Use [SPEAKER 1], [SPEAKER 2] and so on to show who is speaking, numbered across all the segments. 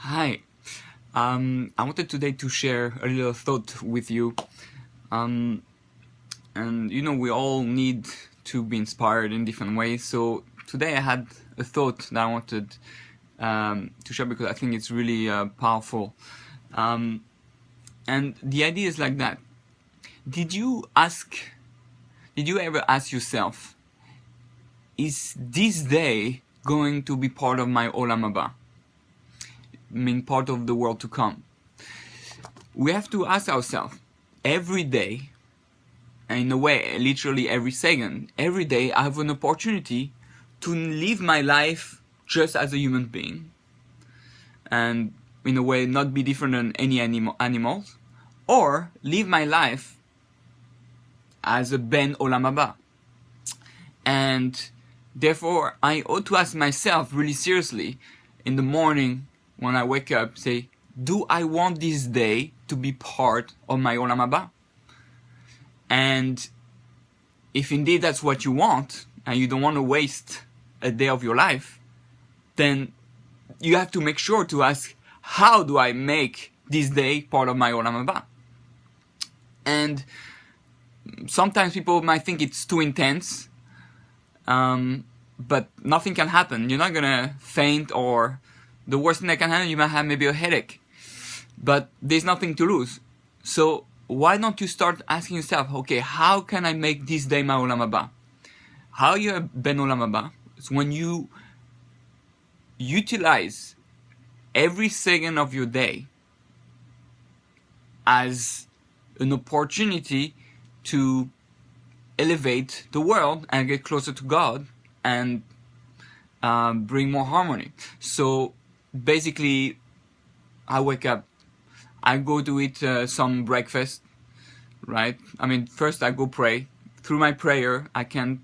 [SPEAKER 1] Hi. I wanted today to share a little thought with you. And we all need to be inspired in different ways. So today I had a thought that I wanted to share because I think it's really powerful. And the idea is like that. Did you ever ask yourself, is this day going to be part of my Olam Haba? I mean, part of the world to come. We have to ask ourselves every day, and in a way, literally every second, every day I have an opportunity to live my life just as a human being, and in a way not be different than any animals, or live my life as a Ben Olam Haba. And therefore, I ought to ask myself really seriously in the morning when I wake up, say, do I want this day to be part of my Olam Haba? And if indeed that's what you want, and you don't want to waste a day of your life, then you have to make sure to ask, how do I make this day part of my Olam Haba? And sometimes people might think it's too intense, but nothing can happen. You're not gonna faint, or the worst thing that can happen, you might have maybe a headache, but there's nothing to lose. So why don't you start asking yourself, okay, how can I make this day my Olam Haba? How you're Ben Olam Haba is when you utilize every second of your day as an opportunity to elevate the world and get closer to God and bring more harmony. So basically, I wake up, I go to eat some breakfast, right? I mean, first I go pray. Through my prayer, I can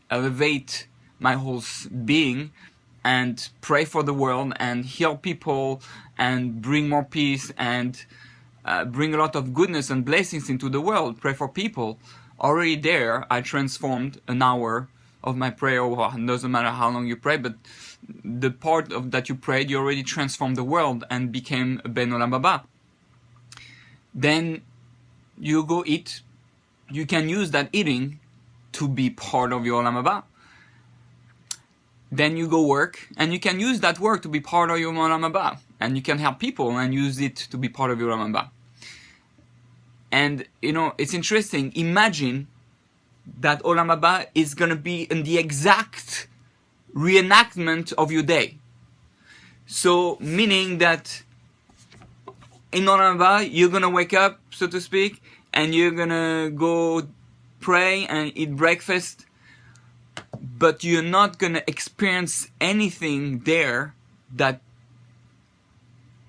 [SPEAKER 1] elevate my whole being and pray for the world and heal people and bring more peace and bring a lot of goodness and blessings into the world. Pray for people. Already there, I transformed an hour of my prayer, or it doesn't matter how long you pray, but the part of that you prayed, you already transformed the world and became a Ben Olam Haba. Then you go eat. You can use that eating to be part of your Olam Haba. Then you go work, and you can use that work to be part of your Olam Haba. And you can help people and use it to be part of your Olam Haba. And, it's interesting. Imagine that Olam Haba is going to be in the exact reenactment of your day. So, meaning that in Olam Haba, you're going to wake up, so to speak, and you're going to go pray and eat breakfast, but you're not going to experience anything there that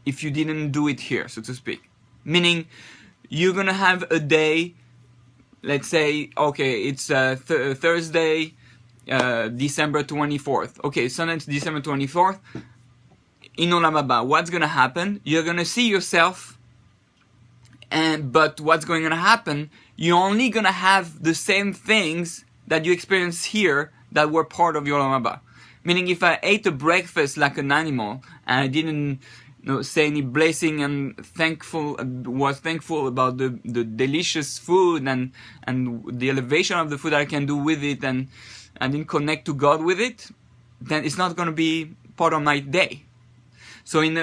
[SPEAKER 1] if you didn't do it here, so to speak. Meaning, you're going to have a day, let's say, okay, it's Thursday, December 24th. Okay, Sunday, December 24th. In Olam Haba, what's going to happen? You're going to see yourself, but what's going to happen? You're only going to have the same things that you experience here that were part of your Olam Haba. Meaning, if I ate a breakfast like an animal, and I didn't say any blessing and was thankful about the delicious food and the elevation of the food I can do with it, and didn't connect to God with it, then it's not going to be part of my day. So in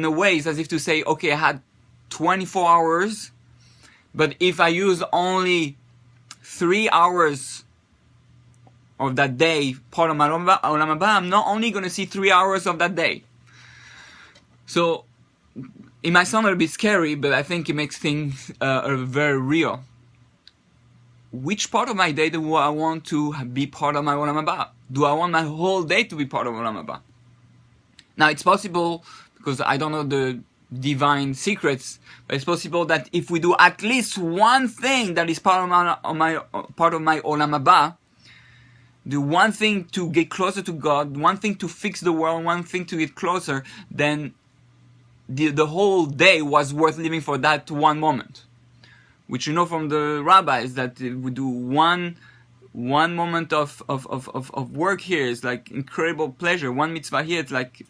[SPEAKER 1] a way, it's as if to say, okay, I had 24 hours, but if I use only 3 hours of that day, part of my Olam Haba, I'm not only going to see 3 hours of that day. So it might sound a bit scary, but I think it makes things very real. Which part of my day do I want to be part of my Olam Haba? Do I want my whole day to be part of Olam Haba? Now, it's possible, because I don't know the divine secrets, but it's possible that if we do at least one thing that is part of my Olam Haba, do one thing to get closer to God, one thing to fix the world, one thing to get closer, then the whole day was worth living for that one moment. Which from the rabbis, that we do one moment of work here is like incredible pleasure. One mitzvah here, it's like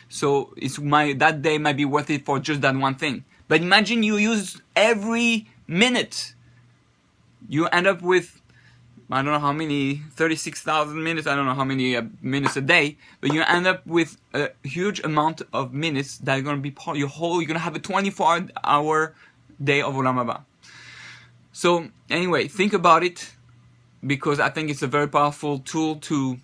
[SPEAKER 1] So that day might be worth it for just that one thing. But imagine you use every minute. You end up with, I don't know how many, 36,000 minutes, I don't know how many minutes a day, but you end up with a huge amount of minutes that are going to be part of your whole, you're going to have a 24-hour day of Olam Haba. So anyway, think about it, because I think it's a very powerful tool to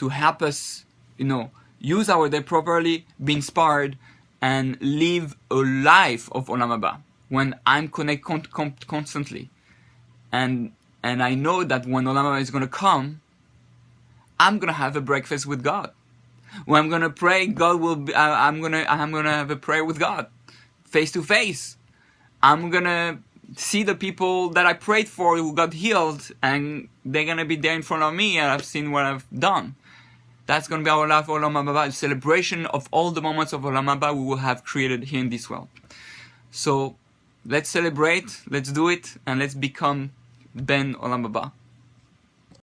[SPEAKER 1] help us, use our day properly, be inspired, and live a life of Olam Haba when I'm connected constantly. And I know that when Olam Haba is going to come, I'm going to have a breakfast with God. When I'm going to pray, God will be, I'm going to have a prayer with God, face to face. I'm going to see the people that I prayed for who got healed, and they're going to be there in front of me, and I've seen what I've done. That's going to be our life of Olam Haba, a celebration of all the moments of Olam Haba we will have created here in this world. So let's celebrate, let's do it, and let's become Ben Olam Haba.